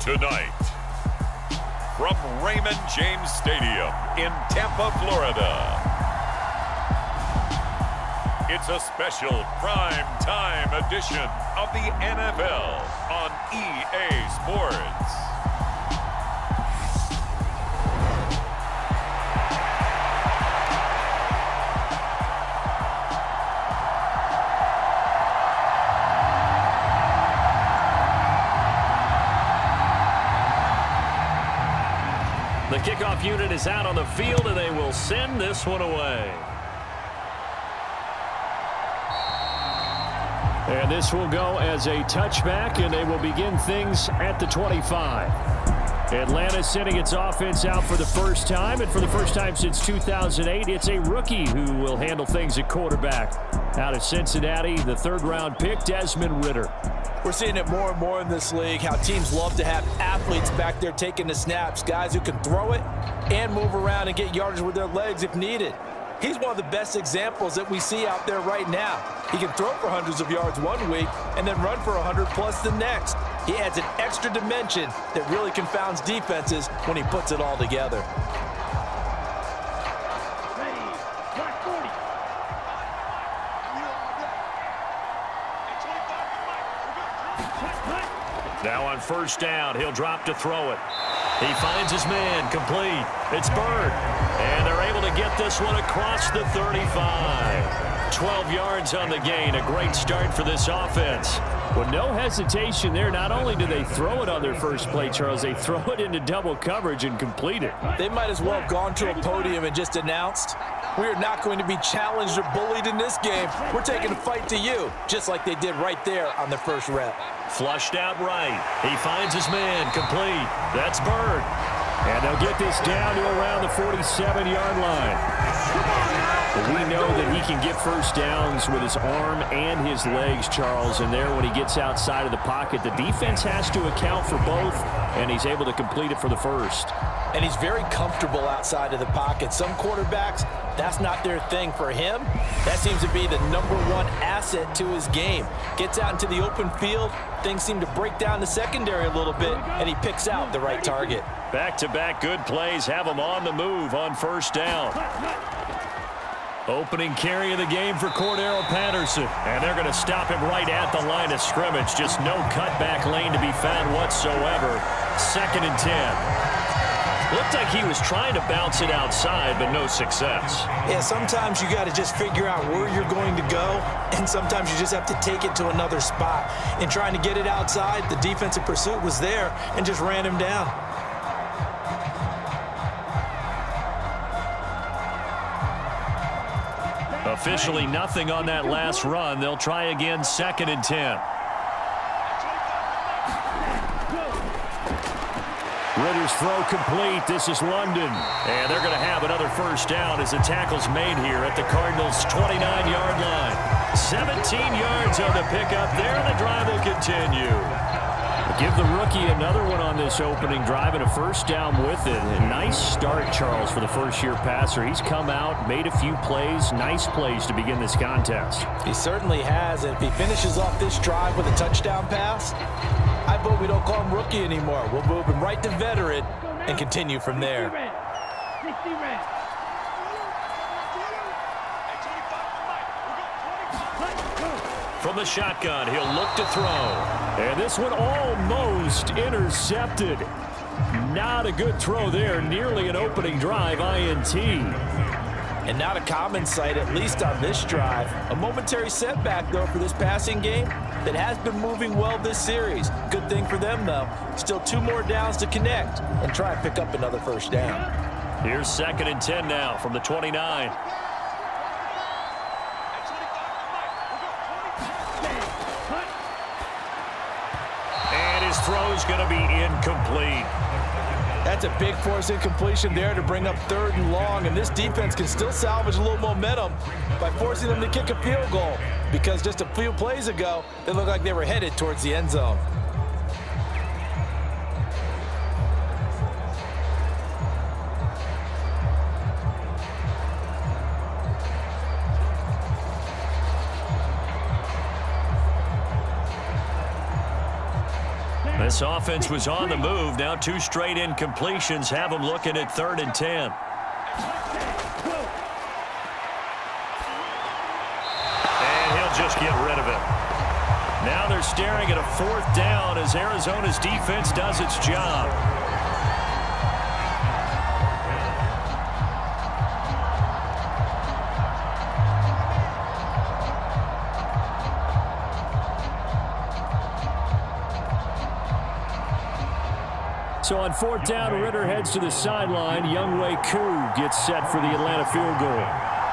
Tonight, from Raymond James Stadium in Tampa, Florida, it's a special prime time edition of the NFL on EA Sports. The kickoff unit is out on the field, and they will send this one away. And this will go as a touchback, and they will begin things at the 25. Atlanta sending its offense out for the first time, and for the first time since 2008, it's a rookie who will handle things at quarterback. Out of Cincinnati, the third-round pick, Desmond Ridder. We're seeing it more and more in this league, how teams love to have athletes back there taking the snaps, guys who can throw it and move around and get yardage with their legs if needed. He's one of the best examples that we see out there right now. He can throw for hundreds of yards one week and then run for 100 plus the next. He adds an extra dimension that really confounds defenses when he puts it all together. Now on first down, he'll drop to throw it. He finds his man, complete. It's Bird, and they're able to get this one across the 35. 12 yards on the gain, a great start for this offense. With no hesitation there, not only do they throw it on their first play, Charles, they throw it into double coverage and complete it. They might as well have gone to a podium and just announced, we are not going to be challenged or bullied in this game. We're taking a fight to you, just like they did right there on the first rep. Flushed out right. He finds his man, complete. That's Bird. And they'll get this down to around the 47-yard line. But we know that he can get first downs with his arm and his legs, Charles. And there, when he gets outside of the pocket, the defense has to account for both, and he's able to complete it for the first. And he's very comfortable outside of the pocket. Some quarterbacks, that's not their thing. For him, that seems to be the #1 asset to his game. Gets out into the open field, things seem to break down the secondary a little bit, and he picks out the right target. Back-to-back good plays have him on the move on first down. Opening carry of the game for Cordero Patterson. And they're going to stop him right at the line of scrimmage. Just no cutback lane to be found whatsoever. 2nd and 10. Looked like he was trying to bounce it outside, but no success. Yeah, sometimes you got to just figure out where you're going to go, and sometimes you just have to take it to another spot. In trying to get it outside, the defensive pursuit was there and just ran him down. Officially nothing on that last run. They'll try again, 2nd and 10. Ritter's throw complete. This is London. And they're going to have another first down as the tackle's made here at the Cardinals' 29-yard line. 17 yards on the pickup there, and the drive will continue. Give the rookie another one on this opening drive and a first down with it. A nice start, Charles, for the first-year passer. He's come out, made a few plays, nice plays to begin this contest. He certainly has, and if he finishes off this drive with a touchdown pass, I vote we don't call him rookie anymore. We'll move him right to veteran and continue from there. From the shotgun, he'll look to throw. And this one almost intercepted. Not a good throw there. Nearly an opening drive, INT. And not a common sight, at least on this drive. A momentary setback, though, for this passing game that has been moving well this series. Good thing for them, though. Still 2 more downs to connect and try and pick up another first down. Here's 2nd and 10 now from the 29. And his throw's going to be incomplete. That's a big force incompletion there to bring up 3rd and long, and this defense can still salvage a little momentum by forcing them to kick a field goal, because just a few plays ago, they looked like they were headed towards the end zone. This offense was on the move. Now 2 straight incompletions have them looking at 3rd and 10. And he'll just get rid of it. Now they're staring at a 4th down as Arizona's defense does its job. So on 4th down, Ritter heads to the sideline. Younghoe Koo gets set for the Atlanta field goal.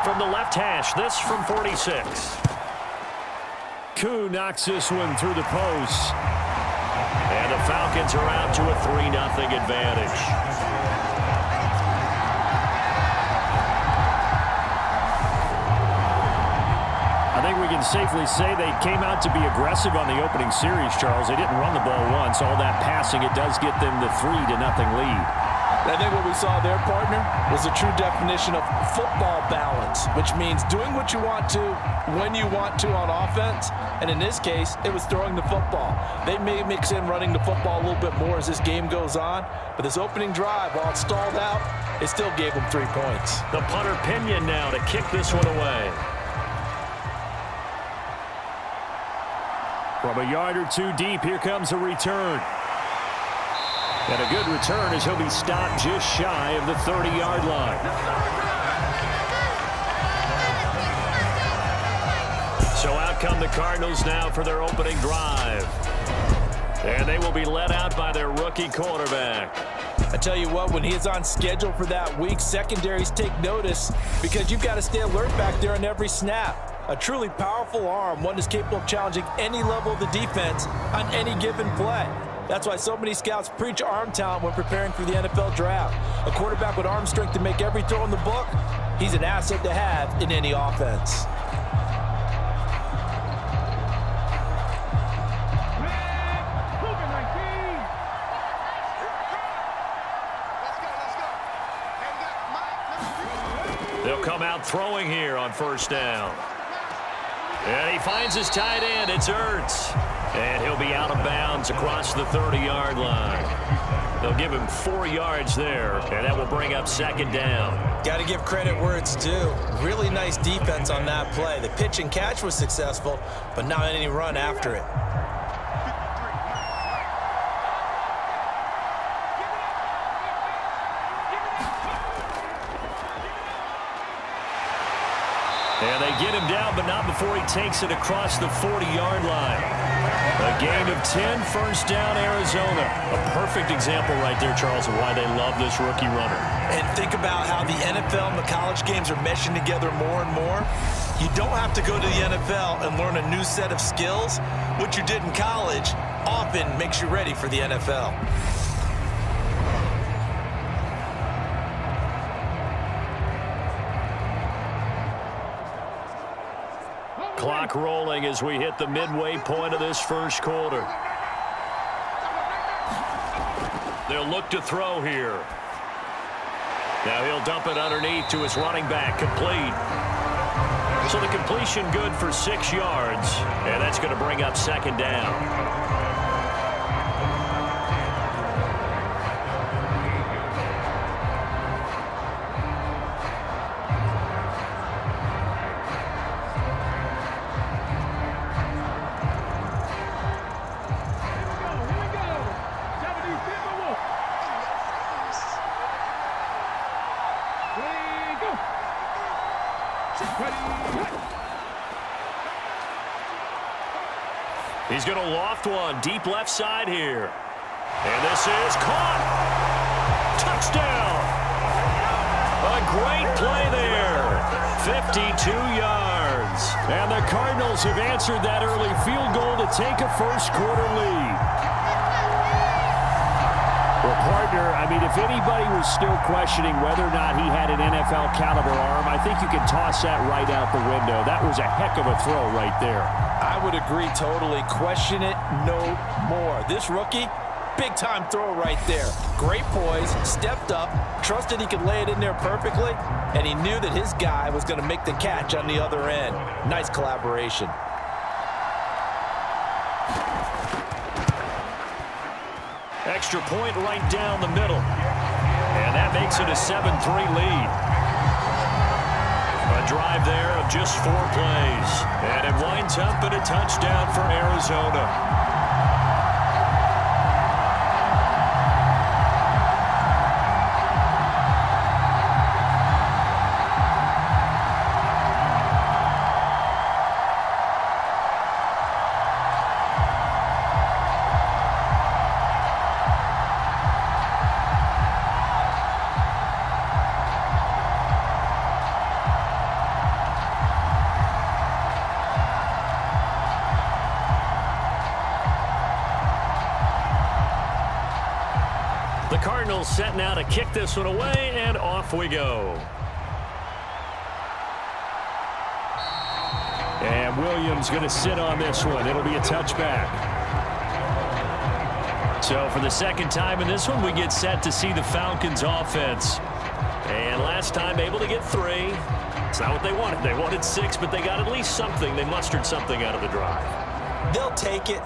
From the left hash, this from 46. Koo knocks this one through the post. And the Falcons are out to a 3-0 advantage. I think we can safely say they came out to be aggressive on the opening series, Charles. They didn't run the ball once. All that passing, it does get them the 3-0 lead. I think what we saw there, partner, was a true definition of football balance, which means doing what you want to when you want to on offense. And in this case, it was throwing the football. They may mix in running the football a little bit more as this game goes on, but this opening drive, while it stalled out, it still gave them 3 points. The punter Pinion now to kick this one away. From a yard or 2 deep, here comes a return. And a good return as he'll be stopped just shy of the 30-yard line. So out come the Cardinals now for their opening drive. And they will be led out by their rookie quarterback. I tell you what, when he is on schedule for that week, secondaries take notice because you've got to stay alert back there on every snap. A truly powerful arm, one that's capable of challenging any level of the defense on any given play. That's why so many scouts preach arm talent when preparing for the NFL draft. A quarterback with arm strength to make every throw in the book, he's an asset to have in any offense. They'll come out throwing here on 1st down. And he finds his tight end. It's Ertz. And he'll be out of bounds across the 30-yard line. They'll give him 4 yards there, and that will bring up 2nd down. Got to give credit where it's due. Really nice defense on that play. The pitch and catch was successful, but not any run after it. And they get him down, but not before he takes it across the 40-yard line. A gain of 10, 1st down, Arizona. A perfect example right there, Charles, of why they love this rookie runner. And think about how the NFL and the college games are meshing together more and more. You don't have to go to the NFL and learn a new set of skills. What you did in college often makes you ready for the NFL. Clock rolling as we hit the midway point of this 1st quarter. They'll look to throw here. Now he'll dump it underneath to his running back, complete. So the completion good for 6 yards, and that's going to bring up 2nd down. He's going to loft one deep left side here. And this is caught. Touchdown. A great play there. 52 yards. And the Cardinals have answered that early field goal to take a 1st quarter lead. Well, partner, I mean, if anybody was still questioning whether or not he had an NFL caliber arm, I think you can toss that right out the window. That was a heck of a throw right there. I would agree totally. Question it no more. This rookie, big-time throw right there. Great poise, stepped up, trusted he could lay it in there perfectly, and he knew that his guy was going to make the catch on the other end. Nice collaboration. extra point right down the middle. And that makes it a 7-3 lead. A drive there of just 4 plays. And it winds up in a touchdown for Arizona. Cardinals set now to kick this one away, and off we go. And Williams going to sit on this one. It'll be a touchback. So for the second time in this one, we get set to see the Falcons offense. And last time able to get 3. It's not what they wanted. They wanted 6, but they got at least something. They mustered something out of the drive. They'll take it.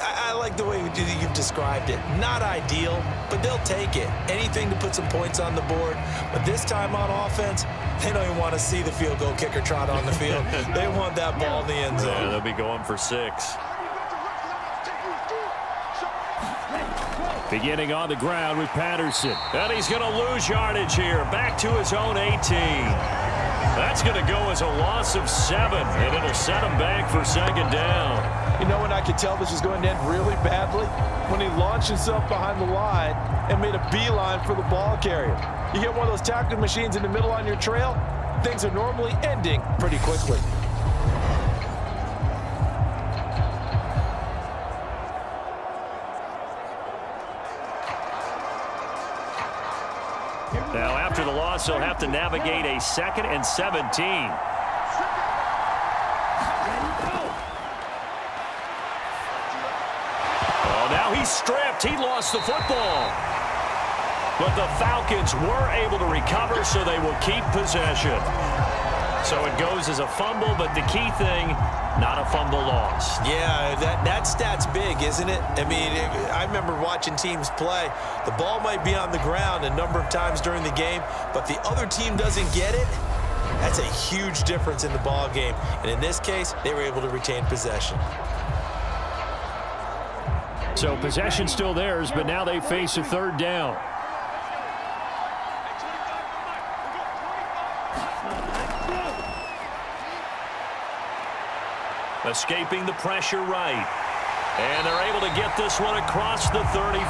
I like the way you've described it. Not ideal, but they'll take it. Anything to put some points on the board. But this time on offense, they don't even want to see the field goal kicker trot on the field. They want that ball in the end zone. Yeah, they'll be going for 6. Beginning on the ground with Patterson. And he's going to lose yardage here. Back to his own 18. That's going to go as a loss of 7, and it'll set him back for 2nd down. You know when I could tell this was going to end really badly? When he launched himself behind the line and made a beeline for the ball carrier. You get one of those tackling machines in the middle on your trail, things are normally ending pretty quickly. Now, after the loss, he'll have to navigate a 2nd and 17. Oh, now he's stripped. He lost the football. But the Falcons were able to recover, so they will keep possession. So it goes as a fumble, but the key thing, not a fumble loss. Yeah, that stat's big, isn't it? I mean, I remember watching teams play. The ball might be on the ground a number of times during the game, but the other team doesn't get it. That's a huge difference in the ball game. And in this case, they were able to retain possession. So possession still theirs, but now they face a 3rd down. Escaping the pressure right. And they're able to get this one across the 35.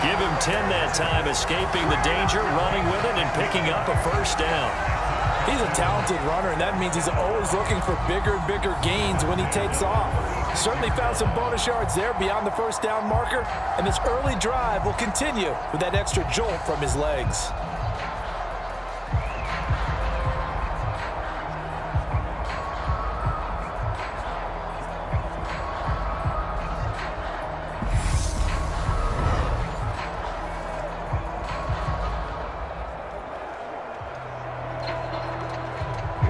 Give him 10 that time, escaping the danger, running with it, and picking up a 1st down. He's a talented runner, and that means he's always looking for bigger and bigger gains when he takes off. Certainly found some bonus yards there beyond the 1st down marker, and this early drive will continue with that extra jolt from his legs.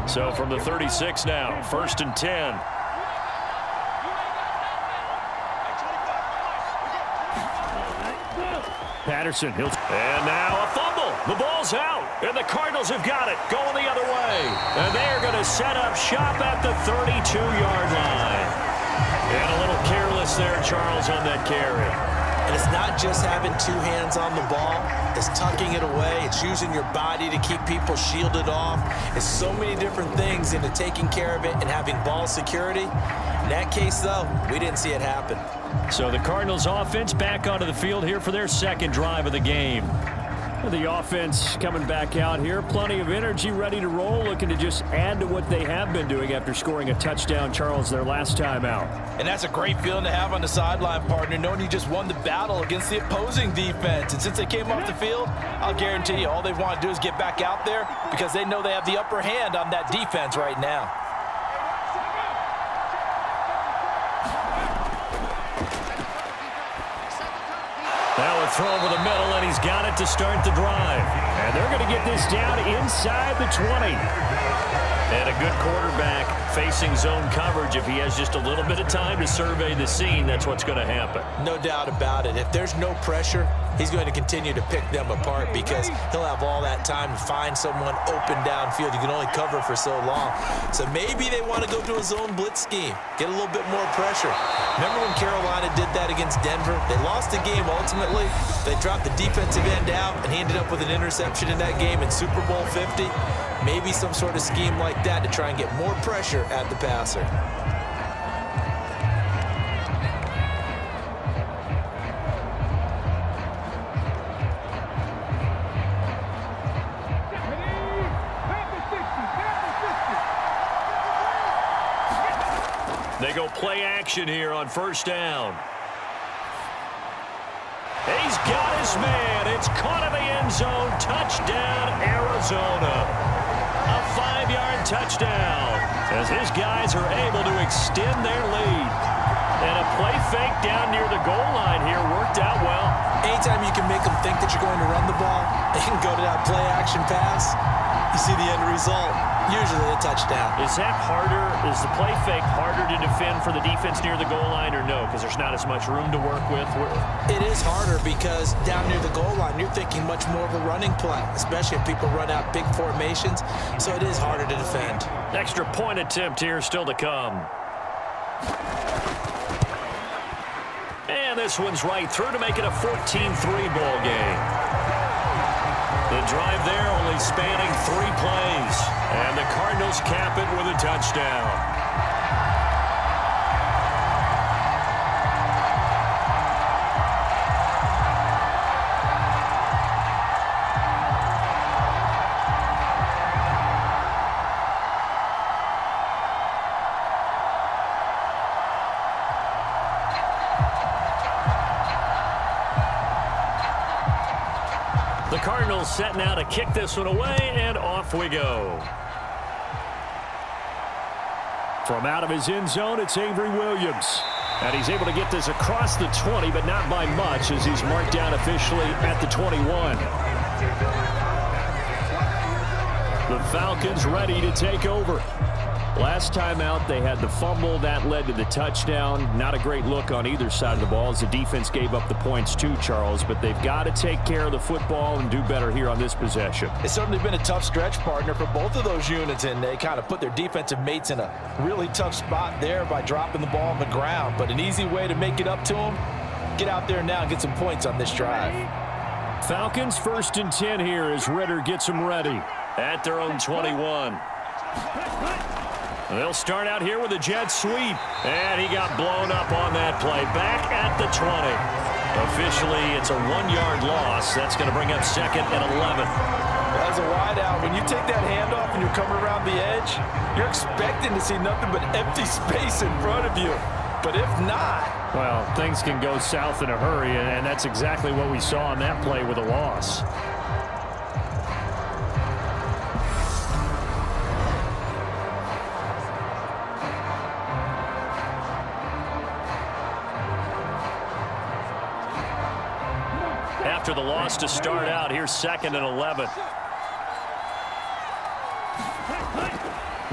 So from the 36 now, 1st and 10. Patterson. And now a fumble. The ball's out. And the Cardinals have got it. Going the other way. And they are going to set up shop at the 32-yard line. And a little careless there, Charles, on that carry. And it's not just having 2 hands on the ball. It's tucking it away. It's using your body to keep people shielded off. It's so many different things into taking care of it and having ball security. In that case, though, we didn't see it happen. So the Cardinals offense back onto the field here for their 2nd drive of the game. The offense coming back out here. Plenty of energy, ready to roll, looking to just add to what they have been doing after scoring a touchdown, Charles, their last time out. And that's a great feeling to have on the sideline, partner, knowing you just won the battle against the opposing defense. And since they came off the field, I'll guarantee you all they want to do is get back out there because they know they have the upper hand on that defense right now. Now a throw over the middle, and he's got it to start the drive. And they're going to get this down inside the 20. And a good quarterback facing zone coverage. If he has just a little bit of time to survey the scene, that's what's going to happen. No doubt about it. If there's no pressure, he's going to continue to pick them apart because he'll have all that time to find someone open downfield. You can only cover for so long. So maybe they want to go to a zone blitz scheme, get a little bit more pressure. Remember when Carolina did that against Denver? They lost the game ultimately. They dropped the defensive end out, and he ended up with an interception in that game in Super Bowl 50. Maybe some sort of scheme like that to try and get more pressure at the passer. They go play action here on first down. He's got his man. It's caught in the end zone. Touchdown, Arizona. A 5-yard touchdown as his guys are able to extend their lead. And a play fake down near the goal line here worked out well. Anytime you can make them think that you're going to run the ball and go to that play action pass, you see the end result. Usually a touchdown. Is that harder? Is the play fake harder to defend for the defense near the goal line or no? Because there's not as much room to work with. It is harder because down near the goal line, you're thinking much more of a running play, especially if people run out big formations. So it is harder to defend. Extra point attempt here still to come. And this one's right through to make it a 14-3 ball game. The drive there only spanning 3 plays. And the Cardinals cap it with a touchdown. The Cardinals set now to kick this one away, and off we go. From out of his end zone, it's Avery Williams. And he's able to get this across the 20, but not by much as he's marked down officially at the 21. The Falcons ready to take over. Last time out, they had the fumble. That led to the touchdown. Not a great look on either side of the ball as the defense gave up the points too, Charles. But they've got to take care of the football and do better here on this possession. It's certainly been a tough stretch, partner, for both of those units, and they kind of put their defensive mates in a really tough spot there by dropping the ball on the ground. But an easy way to make it up to them, get out there now and get some points on this drive. Falcons 1st and 10 here as Ritter gets them ready at their own 21. They'll start out here with a jet sweep. And he got blown up on that play. Back at the 20. Officially, it's a 1-yard loss. That's going to bring up 2nd and 11. As a wideout, when you take that handoff and you're coming around the edge, you're expecting to see nothing but empty space in front of you. But if not... Well, things can go south in a hurry, and that's exactly what we saw on that play with a loss. After the loss to start out, here's 2nd and 11.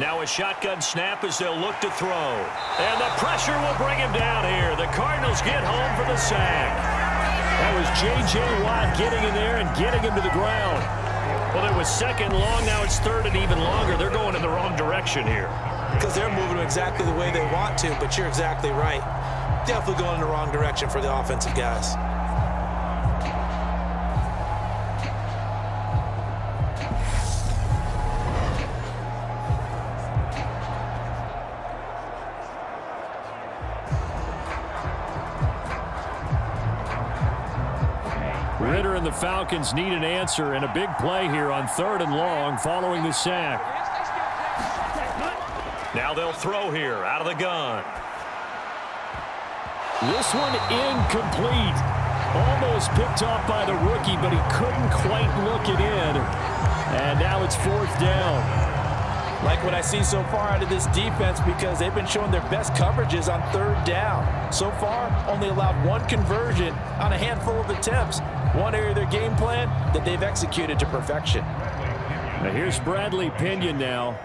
Now a shotgun snap as they'll look to throw. And the pressure will bring him down here. The Cardinals get home for the sack. That was J.J. Watt getting in there and getting him to the ground. Well, it was 2nd long. Now it's 3rd and even longer. They're going in the wrong direction here. Because they're moving exactly the way they want to, but you're exactly right. Definitely going in the wrong direction for the offensive guys. Ritter and the Falcons need an answer, and a big play here on 3rd and long following the sack. Now they'll throw here out of the gun. This one incomplete. Almost picked off by the rookie, but he couldn't quite look it in. And now it's 4th down. Like what I see so far out of this defense because they've been showing their best coverages on 3rd down. So far, only allowed 1 conversion on a handful of attempts. One area of their game plan that they've executed to perfection. Now here's Bradley Pinion now.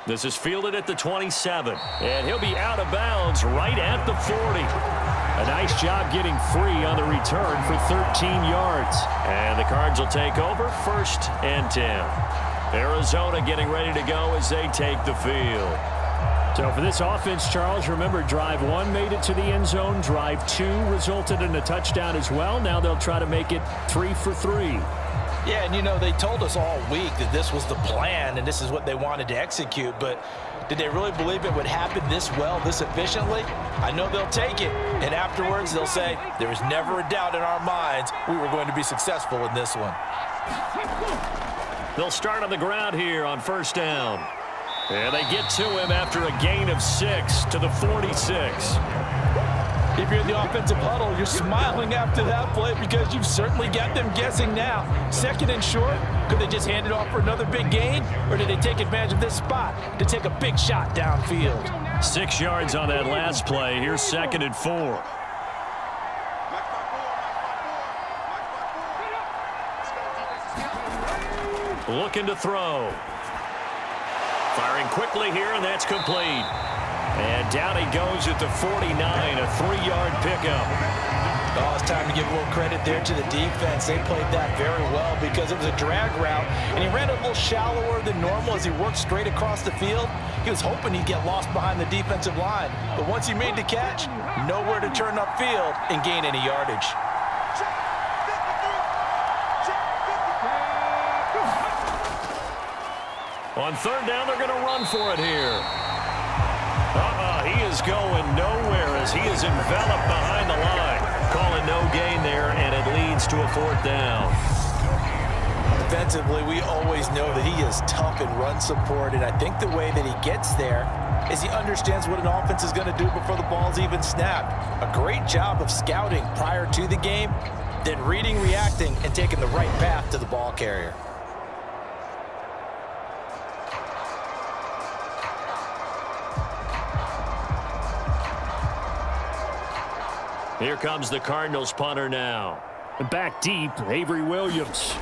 This is fielded at the 27, and he'll be out of bounds right at the 40. A nice job getting free on the return for 13 yards. And the Cards will take over 1st and 10. Arizona getting ready to go as they take the field. So for this offense, Charles, remember drive 1 made it to the end zone. Drive 2 resulted in a touchdown as well. Now they'll try to make it 3 for 3. Yeah, and you know, they told us all week that this was the plan and this is what they wanted to execute, but did they really believe it would happen this well, this efficiently? I know they'll take it, and afterwards they'll say, there was never a doubt in our minds we were going to be successful in this one. They'll start on the ground here on 1st down. And they get to him after a gain of 6 to the 46. If you're in the offensive huddle, you're smiling after that play because you've certainly got them guessing now. 2nd and short, could they just hand it off for another big gain? Or did they take advantage of this spot to take a big shot downfield? 6 yards on that last play. Here's 2nd and 4. Looking to throw. Firing quickly here, and that's complete. And down he goes at the 49, a 3-yard pickup. Oh, it's time to give a little credit there to the defense. They played that very well because it was a drag route, and he ran a little shallower than normal as he worked straight across the field. He was hoping he'd get lost behind the defensive line, but once he made the catch, nowhere to turn upfield and gain any yardage. On 3rd down, they're going to run for it here. He is going nowhere as he is enveloped behind the line. Calling no gain there, and it leads to a 4th down. Defensively, we always know that he is tough in run support, and I think the way that he gets there is he understands what an offense is going to do before the ball's even snapped. A great job of scouting prior to the game, then reading, reacting, and taking the right path to the ball carrier. Here comes the Cardinals punter now. Back deep, Avery Williams.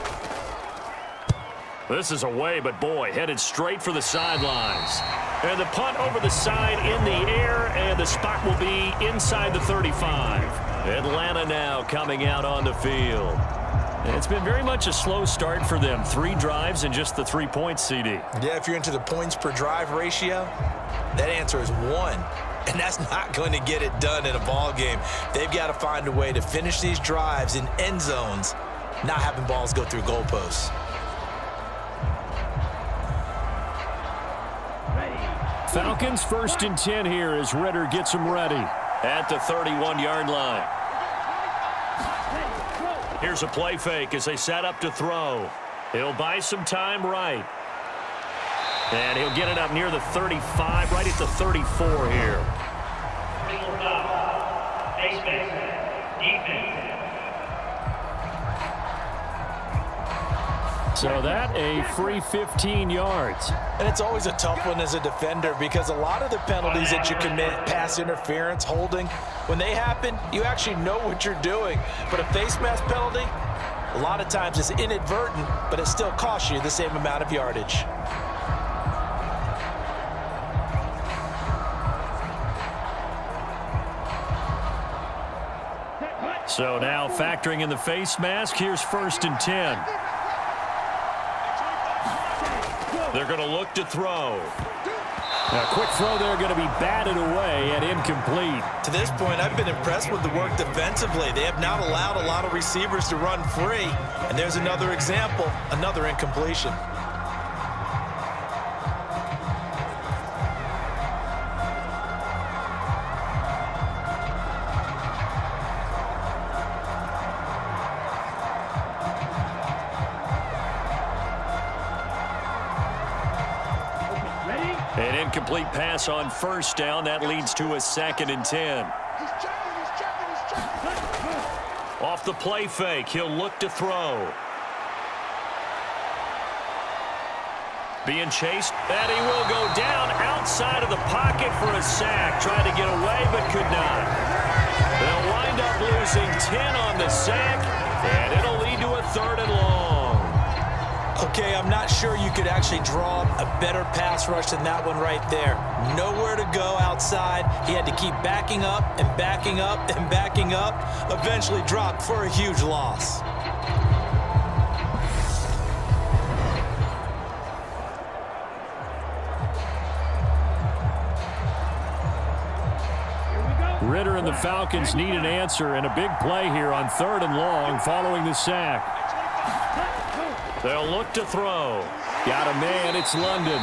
This is away, but boy, headed straight for the sidelines. And the punt over the side in the air, and the spot will be inside the 35. Atlanta now coming out on the field. It's been very much a slow start for them. 3 drives and just the 3 points, CD. Yeah, if you're into the points per drive ratio, that answer is 1. And that's not going to get it done in a ball game. They've got to find a way to finish these drives in end zones, not having balls go through goalposts. Falcons 1st and 10 here as Ritter gets them ready at the 31-yard line. Here's a play fake as they set up to throw. He'll buy some time right. And he'll get it up near the 35, right at the 34 here. So that a free 15 yards. And it's always a tough one as a defender because a lot of the penalties that you commit, pass interference, holding, when they happen, you actually know what you're doing. But a face mask penalty, a lot of times it's inadvertent, but it still costs you the same amount of yardage. So now factoring in the face mask, here's 1st and 10. They're going to look to throw. A quick throw there going to be batted away and incomplete. To this point, I've been impressed with the work defensively. They have not allowed a lot of receivers to run free. And there's another example, another incompletion. An incomplete pass on 1st down. That leads to a 2nd and 10. Off the play fake, he'll look to throw. Being chased, and he will go down outside of the pocket for a sack. Tried to get away, but could not. They'll wind up losing 10 on the sack, and it'll lead to a 3rd and long. Okay, I'm not sure you could actually draw a better pass rush than that one right there. Nowhere to go outside. He had to keep backing up and backing up and backing up. Eventually dropped for a huge loss. Ritter and the Falcons need an answer, and a big play here on 3rd and long following the sack. They'll look to throw. Got a man, it's London.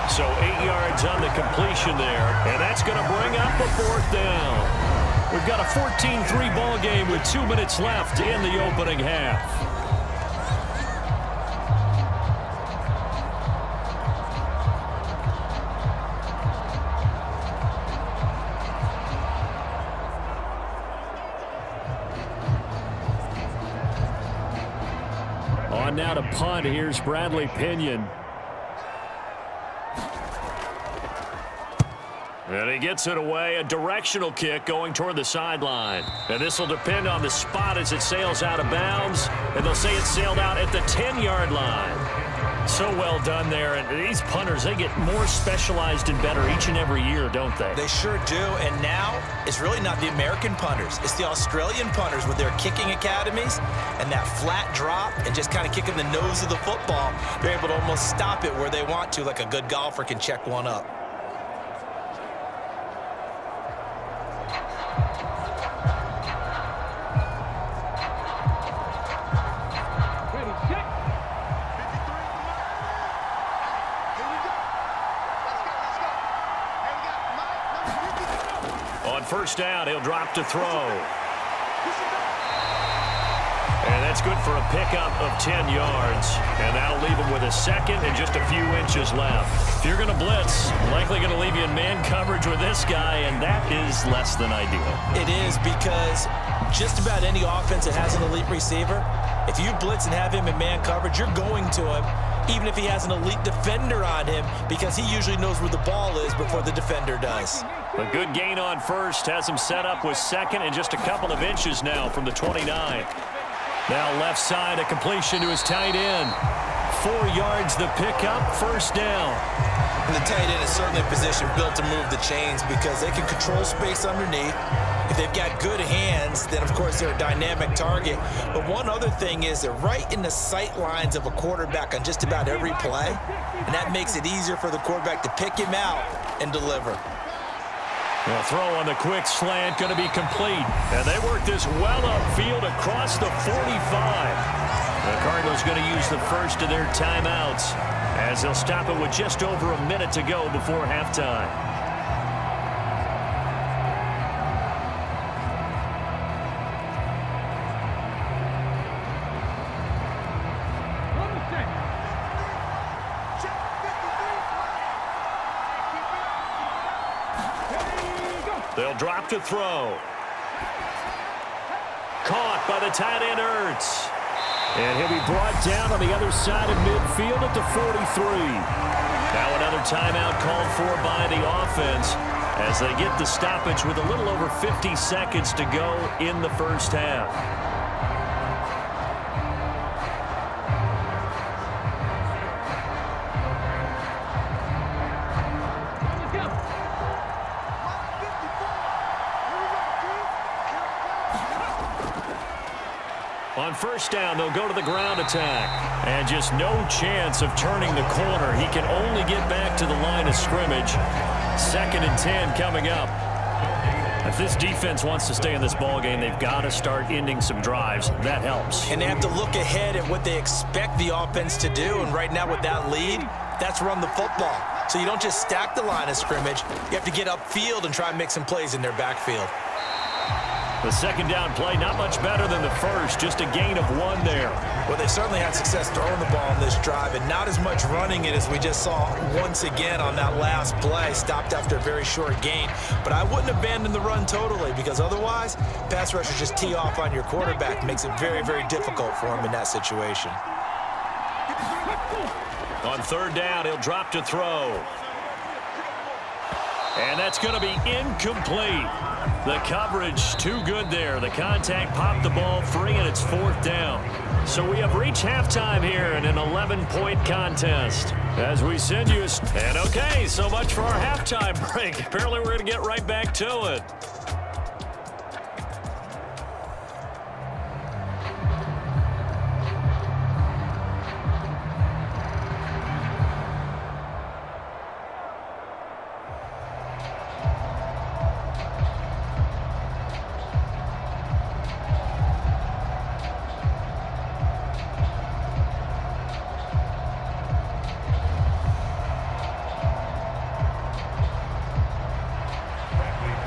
So 8 yards on the completion there, and that's going to bring up a 4th down. We've got a 14-3 ball game with 2 minutes left in the opening half. On now to punt. Here's Bradley Pinion. And he gets it away. A directional kick going toward the sideline. And this will depend on the spot as it sails out of bounds. And they'll say it sailed out at the 10-yard line. So well done there. And these punters, they get more specialized and better each and every year, don't they? They sure do. And now it's really not the American punters. It's the Australian punters with their kicking academies and that flat drop and just kind of kicking the nose of the football. They're able to almost stop it where they want to, like a good golfer can check one up. First down, he'll drop to throw. And that's good for a pickup of 10 yards. And that'll leave him with a second and just a few inches left. If you're going to blitz, likely going to leave you in man coverage with this guy, and that is less than ideal. It is, because just about any offense that has an elite receiver, if you blitz and have him in man coverage, you're going to him, even if he has an elite defender on him, because he usually knows where the ball is before the defender does. A good gain on first has him set up with second and just a couple of inches now from the 29. Now left side, a completion to his tight end. 4 yards the pickup, first down. And the tight end is certainly a position built to move the chains because they can control space underneath. If they've got good hands, then of course they're a dynamic target. But one other thing is they're right in the sight lines of a quarterback on just about every play. And that makes it easier for the quarterback to pick him out and deliver. The throw on the quick slant going to be complete. And they work this well upfield across the 45. The Cardinals going to use the first of their timeouts as they'll stop it with just over a minute to go before halftime. They'll drop to throw. Caught by the tight end, Ertz. And he'll be brought down on the other side of midfield at the 43. Now another timeout called for by the offense as they get the stoppage with a little over 50 seconds to go in the first half. On first down, they'll go to the ground attack. And just no chance of turning the corner. He can only get back to the line of scrimmage. 2nd and 10 coming up. If this defense wants to stay in this ballgame, they've got to start ending some drives. That helps. And they have to look ahead at what they expect the offense to do. And right now with that lead, that's run the football. So you don't just stack the line of scrimmage. You have to get upfield and try and make some plays in their backfield. The second down play, not much better than the first, just a gain of 1 there. Well, they certainly had success throwing the ball on this drive and not as much running it as we just saw once again on that last play. Stopped after a very short gain. But I wouldn't abandon the run totally because otherwise, pass rushers just tee off on your quarterback. Makes it very, very difficult for him in that situation. On third down, he'll drop to throw. And that's going to be incomplete. The coverage too good there. The contact popped the ball free, and it's 4th down. So we have reached halftime here in an 11-point contest. As we send you and okay, so much for our halftime break. Apparently we're going to get right back to it.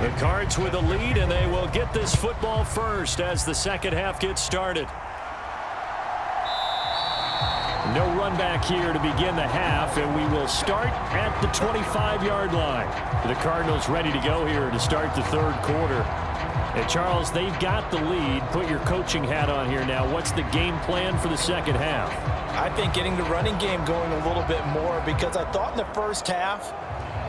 The Cards with a lead, and they will get this football first as the second half gets started. No run back here to begin the half, and we will start at the 25-yard line. The Cardinals ready to go here to start the third quarter. And Charles, they've got the lead. Put your coaching hat on here now. What's the game plan for the second half? I think getting the running game going a little bit more, because I thought in the first half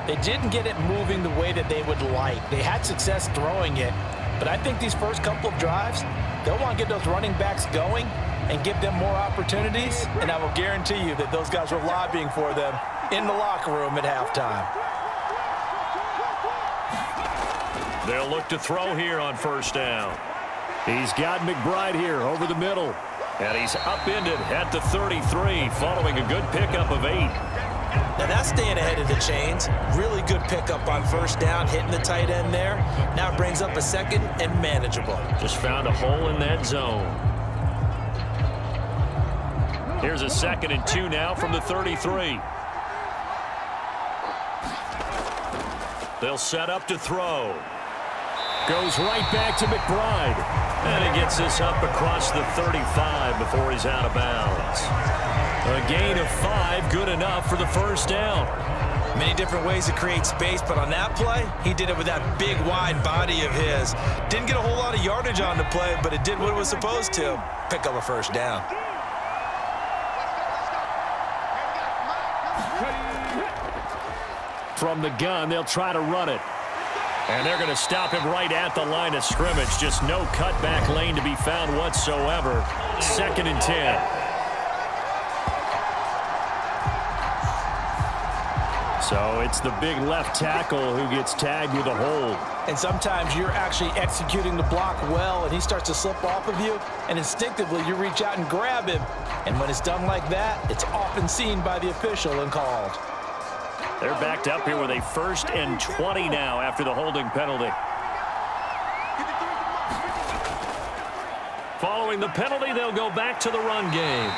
they didn't get it moving the way that they would like. They had success throwing it, but I think these first couple of drives, they'll want to get those running backs going and give them more opportunities, and I will guarantee you that those guys were lobbying for them in the locker room at halftime. They'll look to throw here on first down. He's got McBride here over the middle, and he's upended at the 33 following a good pickup of 8. Now that's staying ahead of the chains. Really good pickup on first down, hitting the tight end there. Now it brings up a second and manageable. Just found a hole in that zone. Here's a 2nd and 2 now from the 33. They'll set up to throw. Goes right back to McBride. And he gets this up across the 35 before he's out of bounds. A gain of 5, good enough for the first down. Many different ways to create space, but on that play, he did it with that big, wide body of his. Didn't get a whole lot of yardage on the play, but it did what it was supposed to. Pick up a first down. From the gun, they'll try to run it. And they're going to stop him right at the line of scrimmage. Just no cutback lane to be found whatsoever. 2nd and 10. So it's the big left tackle who gets tagged with a hold. And sometimes you're actually executing the block well, and he starts to slip off of you, and instinctively you reach out and grab him. And when it's done like that, it's often seen by the official and called. They're backed up here with a 1st and 20 now after the holding penalty. Following the penalty, they'll go back to the run game.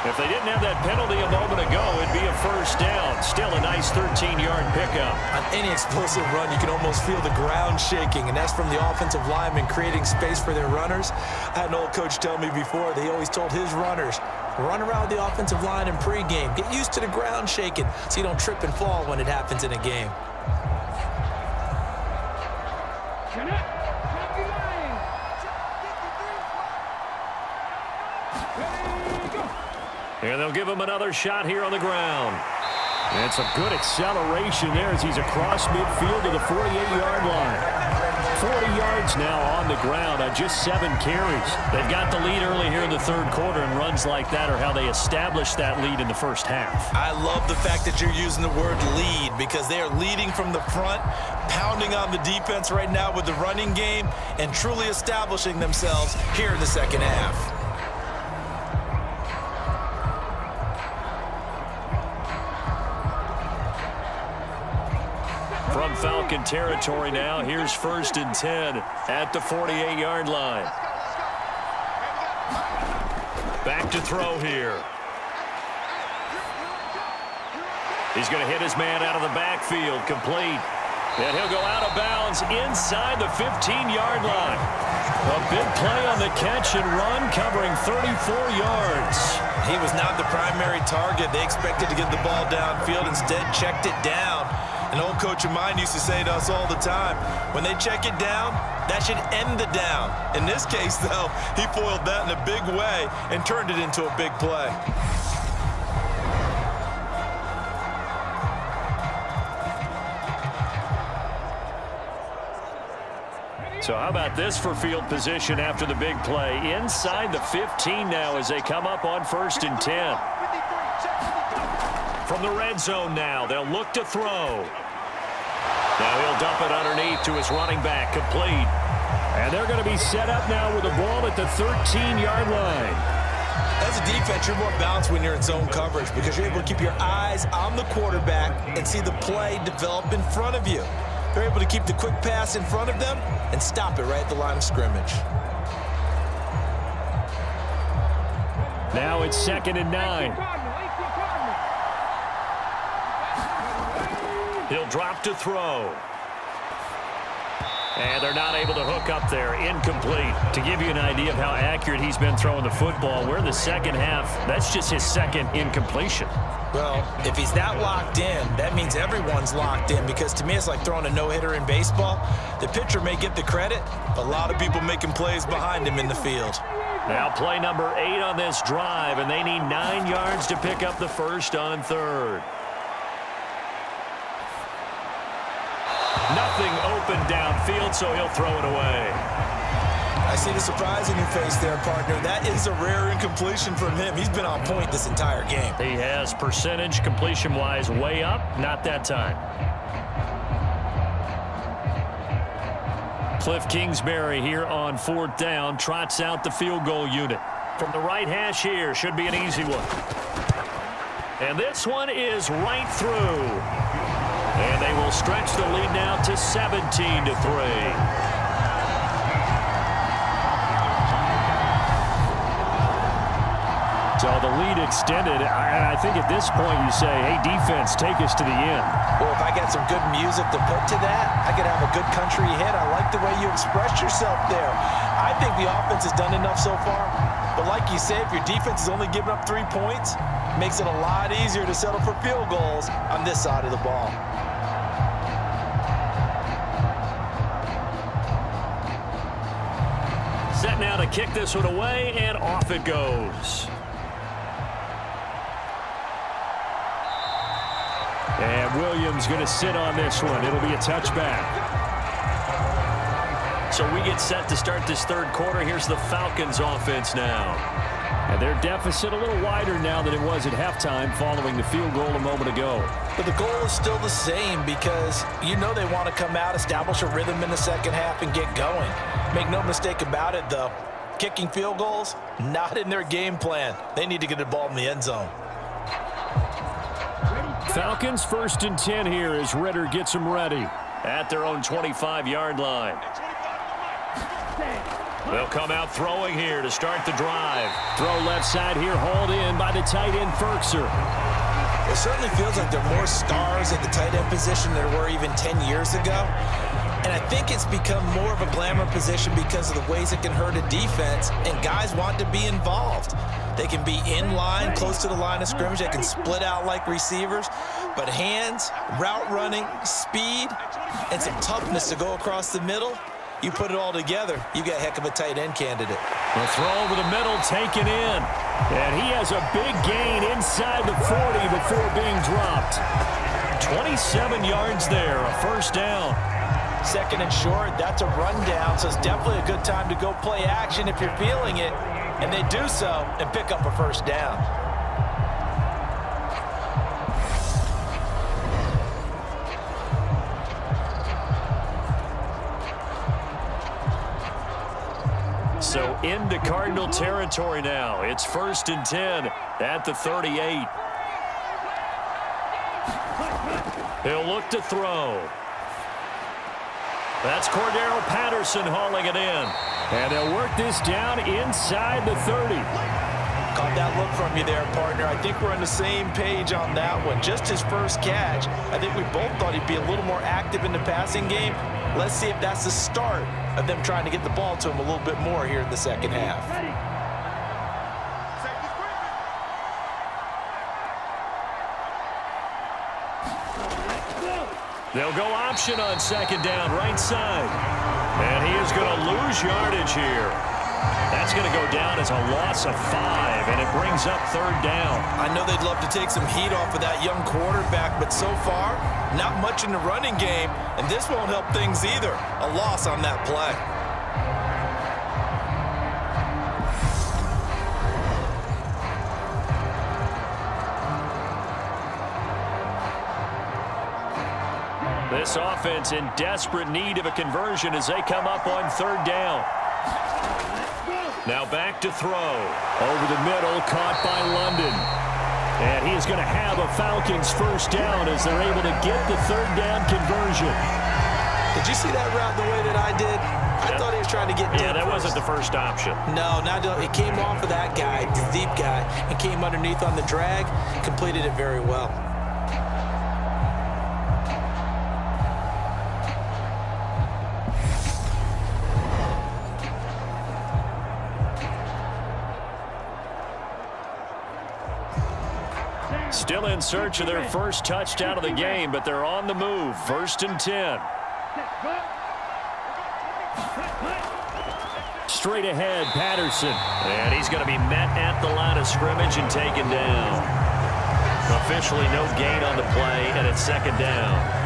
If they didn't have that penalty a moment ago, it'd be a first down. Still a nice 13-yard pickup. On any explosive run, you can almost feel the ground shaking, and that's from the offensive linemen creating space for their runners. I had an old coach tell me before, they always told his runners, run around the offensive line in pregame. Get used to the ground shaking so you don't trip and fall when it happens in a game. And they'll give him another shot here on the ground. And it's a good acceleration there as he's across midfield to the 48-yard line. 40 yards now on the ground on just 7 carries. They've got the lead early here in the third quarter, and runs like that are how they establish that lead in the first half. I love the fact that you're using the word lead, because they are leading from the front, pounding on the defense right now with the running game, and truly establishing themselves here in the second half. From Falcon territory now, here's 1st and 10 at the 48-yard line. Back to throw here. He's going to hit his man out of the backfield, complete. And he'll go out of bounds inside the 15-yard line. A big play on the catch and run, covering 34 yards. He was not the primary target. They expected to get the ball downfield, instead checked it down. An old coach of mine used to say to us all the time, when they check it down, that should end the down. In this case, though, he foiled that in a big way and turned it into a big play. So how about this for field position after the big play? Inside the 15 now as they come up on 1st and 10. From the red zone now, they'll look to throw. Now he'll dump it underneath to his running back, complete. And they're going to be set up now with the ball at the 13-yard line. As a defense, you're more balanced when you're in zone coverage because you're able to keep your eyes on the quarterback and see the play develop in front of you. They're able to keep the quick pass in front of them and stop it right at the line of scrimmage. Now it's 2nd and 9. He'll drop to throw. And they're not able to hook up there. Incomplete. To give you an idea of how accurate he's been throwing the football, we're in the second half. That's just his 2nd incompletion. Well, if he's that locked in, that means everyone's locked in because to me it's like throwing a no-hitter in baseball. The pitcher may get the credit, but a lot of people making plays behind him in the field. Now play number 8 on this drive, and they need 9 yards to pick up the first on 3rd. Nothing open downfield, so he'll throw it away. I see the surprise in your face there, partner. That is a rare incompletion from him. He's been on point this entire game. He has percentage completion-wise way up, not that time. Cliff Kingsbury here on 4th down, trots out the field goal unit. From the right hash here, should be an easy one. And this one is right through. And they will stretch the lead now to 17-3. So the lead extended, and I think at this point you say, hey, defense, take us to the end. Well, if I got some good music to put to that, I could have a good country hit. I like the way you expressed yourself there. I think the offense has done enough so far. But like you say, if your defense is only giving up 3 points, it makes it a lot easier to settle for field goals on this side of the ball. Set now to kick this one away, and off it goes. And Williams going to sit on this one. It'll be a touchback. So we get set to start this 3rd quarter. Here's the Falcons offense now. And their deficit a little wider now than it was at halftime following the field goal a moment ago. But the goal is still the same because you know they want to come out, establish a rhythm in the second half, and get going. Make no mistake about it, though. Kicking field goals, not in their game plan. They need to get the ball in the end zone. Falcons 1st and 10 here as Ritter gets them ready at their own 25-yard line. They'll come out throwing here to start the drive. Throw left side here, hauled in by the tight end, Ferkser. It certainly feels like there are more stars at the tight end position than there were even 10 years ago. And I think it's become more of a glamour position because of the ways it can hurt a defense, and guys want to be involved. They can be in line, close to the line of scrimmage. They can split out like receivers. But hands, route running, speed, and some toughness to go across the middle, you put it all together, you got a heck of a tight end candidate. The throw over the middle, taken in. And he has a big gain inside the 40 before being dropped. 27 yards there, a 1st down. 2nd and short, that's a rundown, so it's definitely a good time to go play action if you're feeling it. And they do so and pick up a 1st down. So into Cardinal territory now. It's 1st and 10 at the 38. He'll look to throw. That's Cordero Patterson hauling it in. And they'll work this down inside the 30. Caught that look from you there, partner. I think we're on the same page on that one. Just his first catch. I think we both thought he'd be a little more active in the passing game. Let's see if that's the start of them trying to get the ball to him a little bit more here in the second half. They'll go option on 2nd down, right side. And he is going to lose yardage here. That's going to go down as a loss of 5, and it brings up 3rd down. I know they'd love to take some heat off of that young quarterback, but so far, not much in the running game, and this won't help things either. A loss on that play. This offense in desperate need of a conversion as they come up on third down. Now back to throw. Over the middle, caught by London. And he is going to have a Falcons first down as they're able to get the third down conversion. Did you see that route the way that I did? I thought he was trying to get deep. Yeah, that wasn't the first option. No, it came off of that guy, the deep guy, and came underneath on the drag, completed it very well. Still in search of their first touchdown of the game, but they're on the move. 1st and 10. Straight ahead, Patterson. And he's going to be met at the line of scrimmage and taken down. Officially no gain on the play, and it's 2nd down.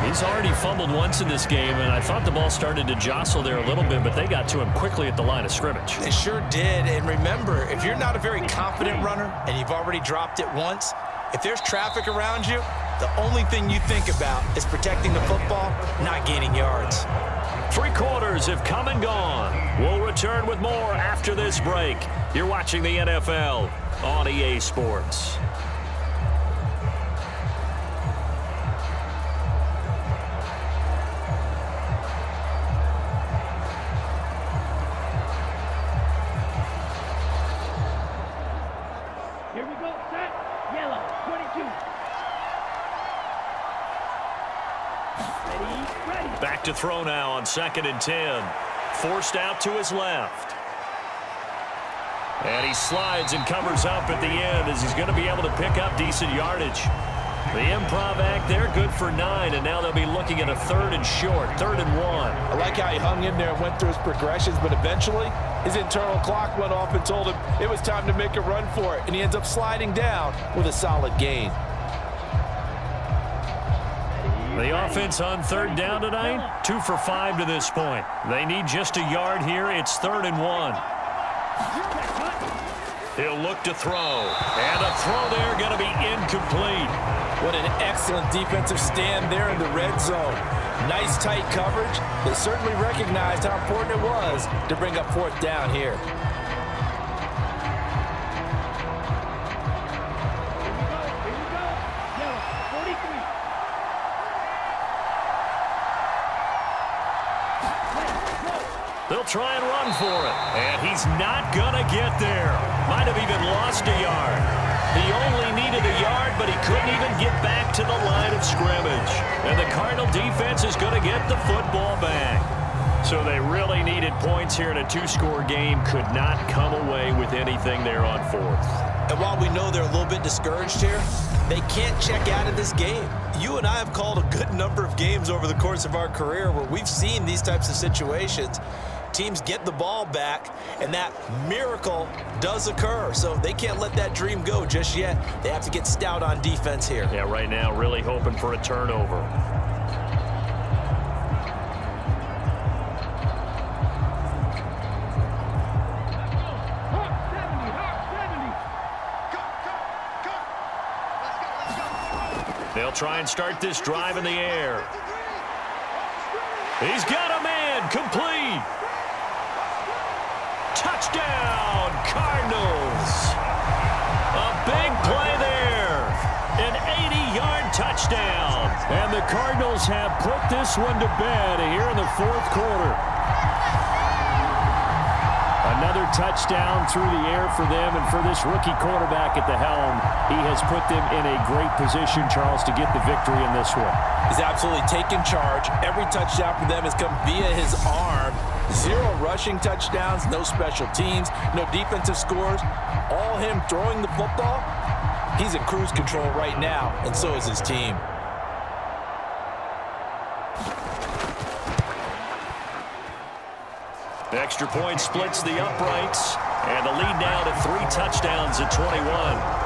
He's already fumbled once in this game, and I thought the ball started to jostle there a little bit, but they got to him quickly at the line of scrimmage. They sure did, and remember, if you're not a very confident runner and you've already dropped it once, if there's traffic around you, the only thing you think about is protecting the football, not gaining yards. 3 quarters have come and gone. We'll return with more after this break. You're watching the NFL on EA Sports. Here we go, set, yellow, 22. Ready. Back to throw now on 2nd and 10. Forced out to his left. And he slides and covers up at the end as he's going to be able to pick up decent yardage. The improv act there, good for 9, and now they'll be looking at a 3rd and short, 3rd and 1. I like how he hung in there and went through his progressions, but eventually his internal clock went off and told him it was time to make a run for it, and he ends up sliding down with a solid gain. The offense on 3rd down tonight, 2 for 5 to this point. They need just a yard here. It's 3rd and 1. He'll look to throw. And a throw there going to be incomplete. What an excellent defensive stand there in the red zone. Nice tight coverage. They certainly recognized how important it was to bring up 4th down here. They'll try and run for it. And he's not going to get there. Might have even lost a yard. He only needed a yard, but he couldn't even get back to the line of scrimmage. And the Cardinal defense is going to get the football back. So they really needed points here in a 2-score game. Could not come away with anything there on 4th. And while we know they're a little bit discouraged here, they can't check out of this game. You and I have called a good number of games over the course of our career where we've seen these types of situations. Teams get the ball back, and that miracle does occur. So they can't let that dream go just yet. They have to get stout on defense here. Yeah, right now really hoping for a turnover. They'll try and start this drive in the air. He's got a man, complete. Touchdown, Cardinals. A big play there. An 80-yard touchdown. And the Cardinals have put this one to bed here in the 4th quarter. Another touchdown through the air for them, and for this rookie quarterback at the helm, he has put them in a great position, Charles, to get the victory in this one. He's absolutely taken charge. Every touchdown for them has come via his arm. 0 rushing touchdowns, no special teams, no defensive scores. All him throwing the football. He's in cruise control right now, and so is his team. The extra point splits the uprights, and the lead now to 3 touchdowns at 21.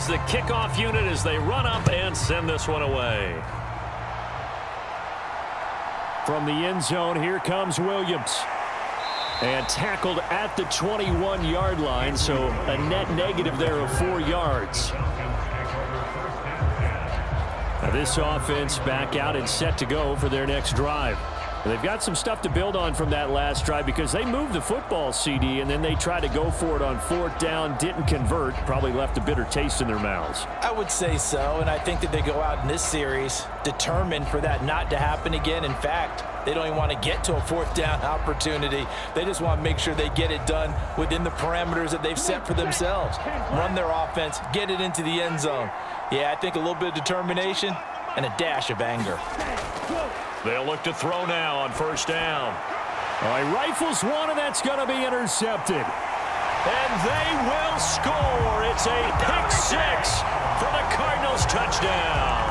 is the kickoff unit as they run up and send this one away. From the end zone, here comes Williams. And tackled at the 21-yard line, so a net negative there of 4 yards. Now this offense back out and set to go for their next drive. They've got some stuff to build on from that last drive because they moved the football, CD, and then they tried to go for it on 4th down, didn't convert, probably left a bitter taste in their mouths. I would say so, and I think that they go out in this series determined for that not to happen again. In fact, they don't even want to get to a 4th down opportunity. They just want to make sure they get it done within the parameters that they've set for themselves. Run their offense, get it into the end zone. Yeah, I think a little bit of determination and a dash of anger. They'll look to throw now on 1st down. All right, rifles one, and that's going to be intercepted. And they will score. It's a pick 6 for the Cardinals touchdown.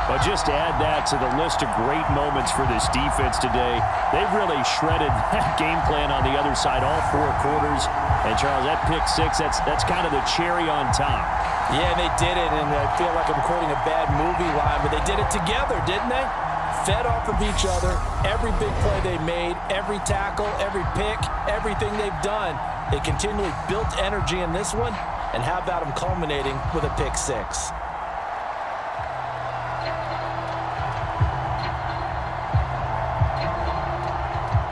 But just to add that to the list of great moments for this defense today, they've really shredded that game plan on the other side all 4 quarters. And, Charles, that pick 6, that's kind of the cherry on top. Yeah, they did it, and I feel like I'm quoting a bad movie line, but they did it together, didn't they? Fed off of each other, every big play they made, every tackle, every pick, everything they've done. They continually built energy in this one, and how about them culminating with a pick 6?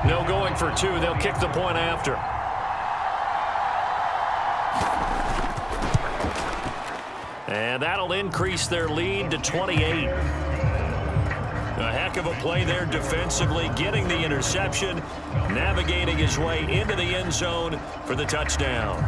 No going for 2. They'll kick the point after. And that'll increase their lead to 28. A heck of a play there defensively, getting the interception, navigating his way into the end zone for the touchdown.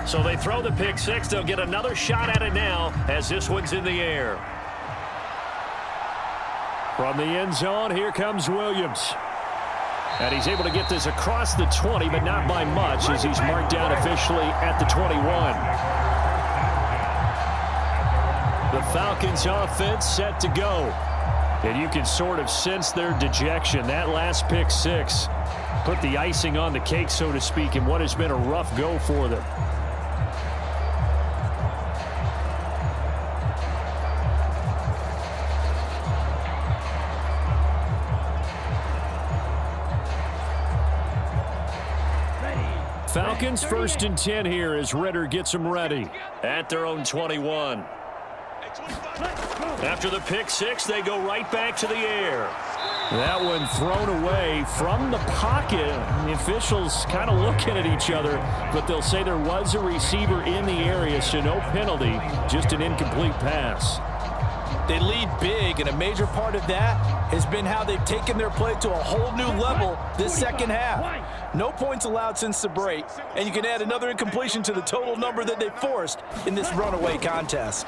So they throw the pick 6. They'll get another shot at it now as this one's in the air. From the end zone, here comes Williams. And he's able to get this across the 20, but not by much as he's marked down officially at the 21. The Falcons offense set to go. And you can sort of sense their dejection. That last pick 6 put the icing on the cake, so to speak, in what has been a rough go for them. Falcons 1st and 10 here as Ritter gets them ready at their own 21. After the pick 6, they go right back to the air. That one thrown away from the pocket. The officials kind of looking at each other, but they'll say there was a receiver in the area, so no penalty, just an incomplete pass. They lead big, and a major part of that has been how they've taken their play to a whole new level this second half. No points allowed since the break, and you can add another incompletion to the total number that they forced in this runaway contest.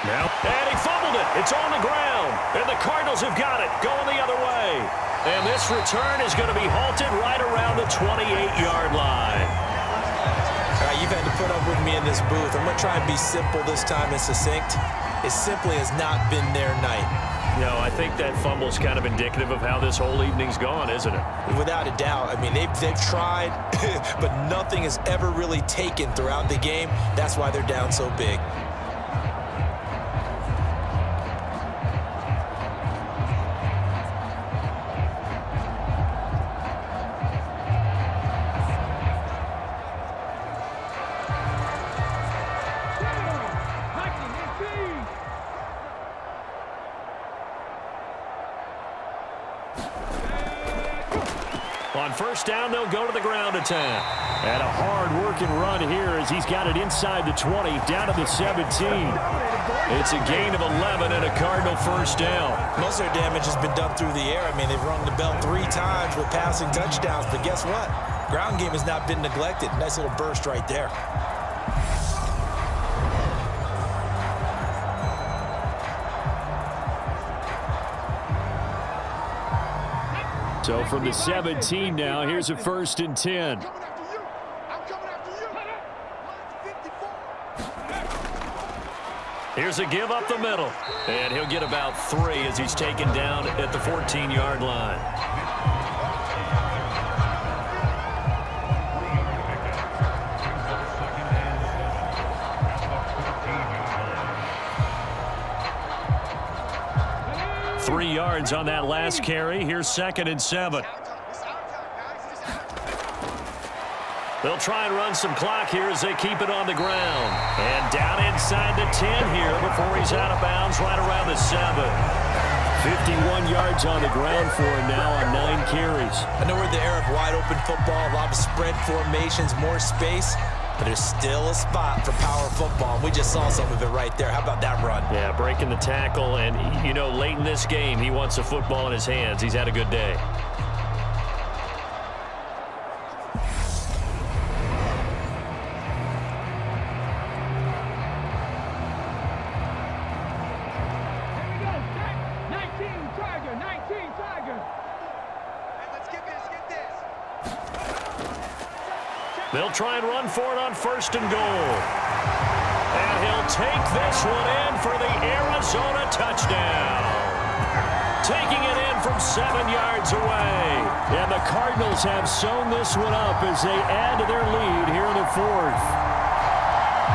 Now, and he fumbled it. It's on the ground, and the Cardinals have got it going the other way. And this return is going to be halted right around the 28-yard line. All right, you've had to put up with me in this booth. I'm going to try and be simple this time and succinct. It simply has not been their night. No, I think that fumble's kind of indicative of how this whole evening's gone, isn't it? Without a doubt. I mean, they've tried, but nothing has ever really taken throughout the game. That's why they're down so big. On 1st down, they'll go to the ground attack. And a hard-working run here as he's got it inside the 20, down to the 17. It's a gain of 11 and a Cardinal 1st down. Most of their damage has been done through the air. I mean, they've rung the bell 3 times with passing touchdowns, but guess what? Ground game has not been neglected. Nice little burst right there. So from the 17 now, here's a 1st and 10. Here's a give up the middle. And he'll get about 3 as he's taken down at the 14-yard line. Three yards on that last carry. Here's 2nd and 7. They'll try and run some clock here as they keep it on the ground. And down inside the 10 here before he's out of bounds right around the 7. 51 yards on the ground for him now on 9 carries. I know we're in the era of wide open football, a lot of spread formations, more space. But there's still a spot for power football. We just saw some of it right there. How about that run? Yeah, breaking the tackle. And, you know, late in this game, he wants the football in his hands. He's had a good day. They'll try and run for it on 1st and goal. And he'll take this one in for the Arizona touchdown. Taking it in from 7 yards away. And the Cardinals have sewn this one up as they add to their lead here in the 4th.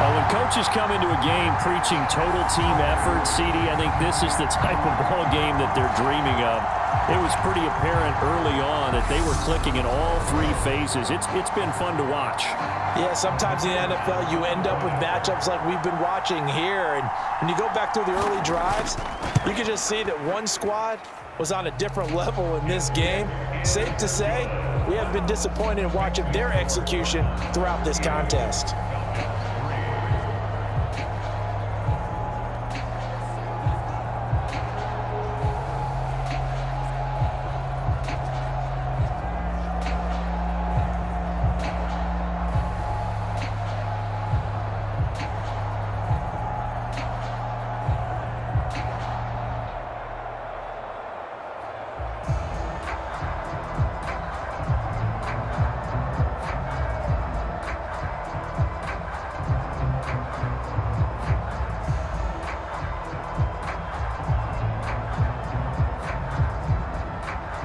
Well, when coaches come into a game preaching total team effort, CD, I think this is the type of ball game that they're dreaming of. It was pretty apparent early on that they were clicking in all 3 phases. It's been fun to watch. Yeah, sometimes in the NFL you end up with matchups like we've been watching here. And when you go back through the early drives, you can just see that one squad was on a different level in this game. Safe to say, we have been disappointed in watching their execution throughout this contest.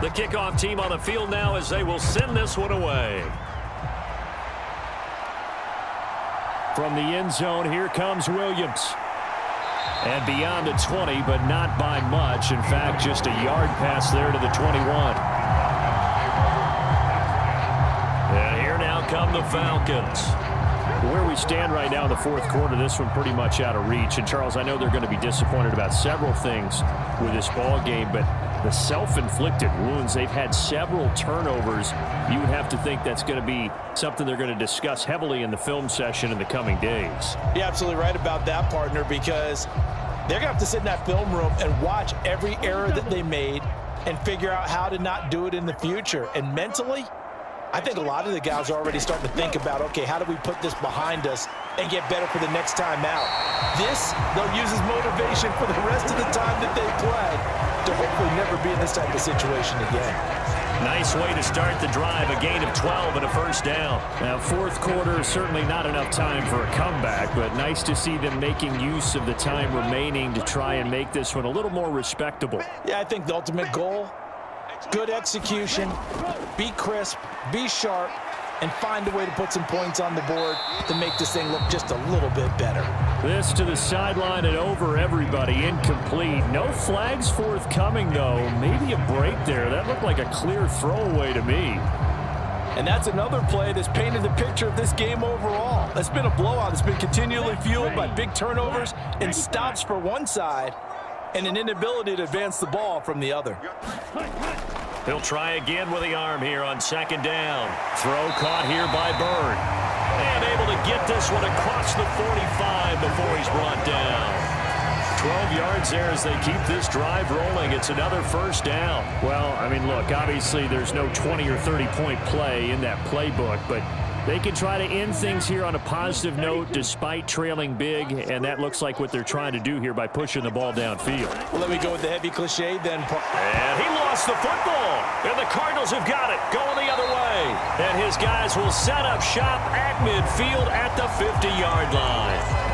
The kickoff team on the field now as they will send this one away. From the end zone, here comes Williams. And beyond the 20, but not by much. In fact, just a yard pass there to the 21. And here now come the Falcons. Where we stand right now in the 4th quarter, this one pretty much out of reach. And, Charles, I know they're going to be disappointed about several things with this ball game, but the self-inflicted wounds, they've had several turnovers. You would have to think that's going to be something they're going to discuss heavily in the film session in the coming days. You're absolutely right about that, partner, because they're going to have to sit in that film room and watch every error that they made and figure out how to not do it in the future. And mentally, I think a lot of the guys are already starting to think about, okay, how do we put this behind us and get better for the next time out? This, they'll use as motivation for the rest of the time that they play to hopefully never be in this type of situation again. Nice way to start the drive, a gain of 12 and a 1st down. Now, 4th quarter, certainly not enough time for a comeback, but nice to see them making use of the time remaining to try and make this one a little more respectable. Yeah, I think the ultimate goal, good execution, be crisp, be sharp, and find a way to put some points on the board to make this thing look just a little bit better. This to the sideline and over everybody, incomplete. No flags forthcoming, though. Maybe a break there. That looked like a clear throwaway to me. And that's another play that's painted the picture of this game overall. It's been a blowout. It's been continually fueled by big turnovers and stops for one side and an inability to advance the ball from the other. He'll try again with the arm here on 2nd down. Throw caught here by Bird. And able to get this one across the 45 before he's brought down. 12 yards there as they keep this drive rolling. It's another 1st down. Well, I mean, look, obviously there's no 20 or 30-point play in that playbook, but They can try to end things here on a positive note despite trailing big, and that looks like what they're trying to do here by pushing the ball downfield. Well, let me go with the heavy cliche then. And he lost the football, and the Cardinals have got it going the other way. And his guys will set up shop at midfield at the 50-yard line.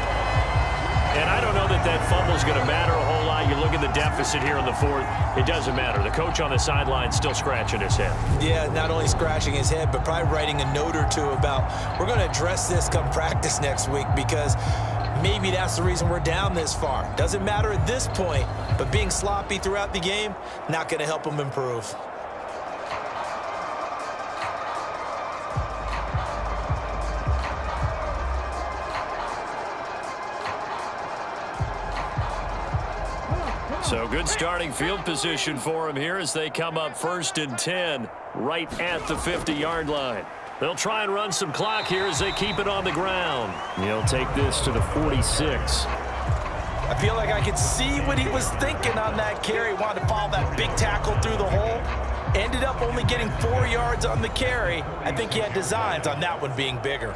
And I don't know that that fumble is going to matter a whole lot. You look at the deficit here in the fourth, it doesn't matter. The coach on the sideline still scratching his head. Yeah, not only scratching his head, but probably writing a note or two about we're going to address this come practice next week because maybe that's the reason we're down this far. Doesn't matter at this point, but being sloppy throughout the game, not going to help him improve. So good starting field position for him here as they come up 1st and 10 right at the 50-yard line. They'll try and run some clock here as they keep it on the ground. He'll take this to the 46. I feel like I could see what he was thinking on that carry. Wanted to follow that big tackle through the hole. Ended up only getting 4 yards on the carry. I think he had designs on that one being bigger.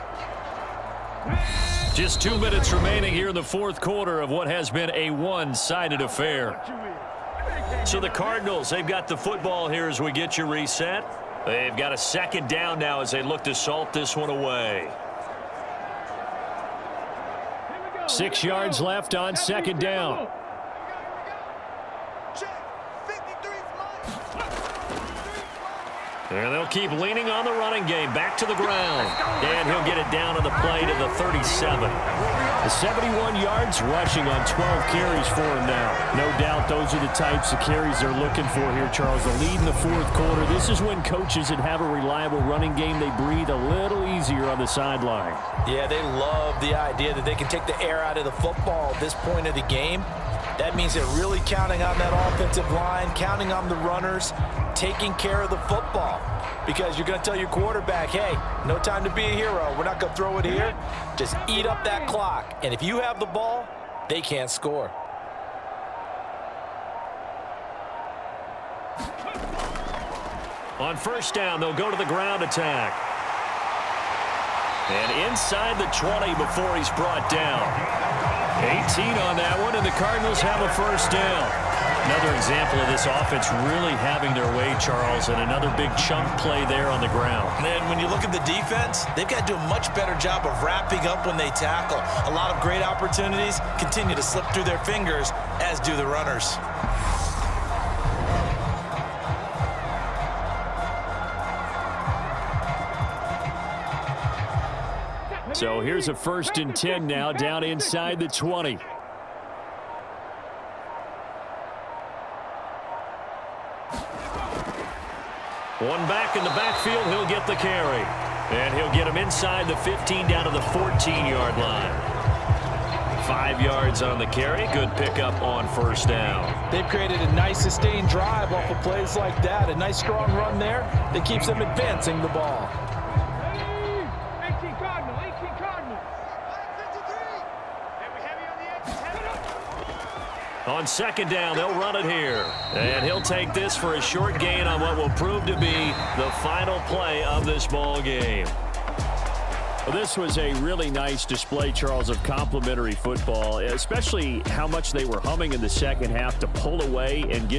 Just 2 minutes remaining here in the fourth quarter of what has been a one-sided affair. So the Cardinals, they've got the football here as we get you reset. They've got a 2nd down now as they look to salt this one away. 6 yards left on 2nd down. And they'll keep leaning on the running game. Back to the ground. And he'll get it down on the play to the 37. The 71 yards rushing on 12 carries for him now. No doubt those are the types of carries they're looking for here, Charles. The lead in the fourth quarter. This is when coaches that have a reliable running game, they breathe a little easier on the sideline. Yeah, they love the idea that they can take the air out of the football at this point of the game. That means they're really counting on that offensive line, counting on the runners, taking care of the football. Because you're going to tell your quarterback, hey, no time to be a hero. We're not going to throw it here. Just eat up that clock. And if you have the ball, they can't score. On 1st down, they'll go to the ground attack. And inside the 20 before he's brought down. 18 on that one, and the Cardinals have a 1st down. Another example of this offense really having their way, Charles, and another big chunk play there on the ground. Man, when you look at the defense, they've got to do a much better job of wrapping up when they tackle. A lot of great opportunities continue to slip through their fingers, as do the runners. So here's a 1st and 10 now down inside the 20. One back in the backfield, he'll get the carry. And he'll get him inside the 15 down to the 14-yard line. 5 yards on the carry. Good pickup on 1st down. They've created a nice sustained drive off of plays like that. A nice strong run there that keeps them advancing the ball. On 2nd down, they'll run it here. And he'll take this for a short gain on what will prove to be the final play of this ball game. Well, this was a really nice display, Charles, of complimentary football, especially how much they were humming in the second half to pull away and get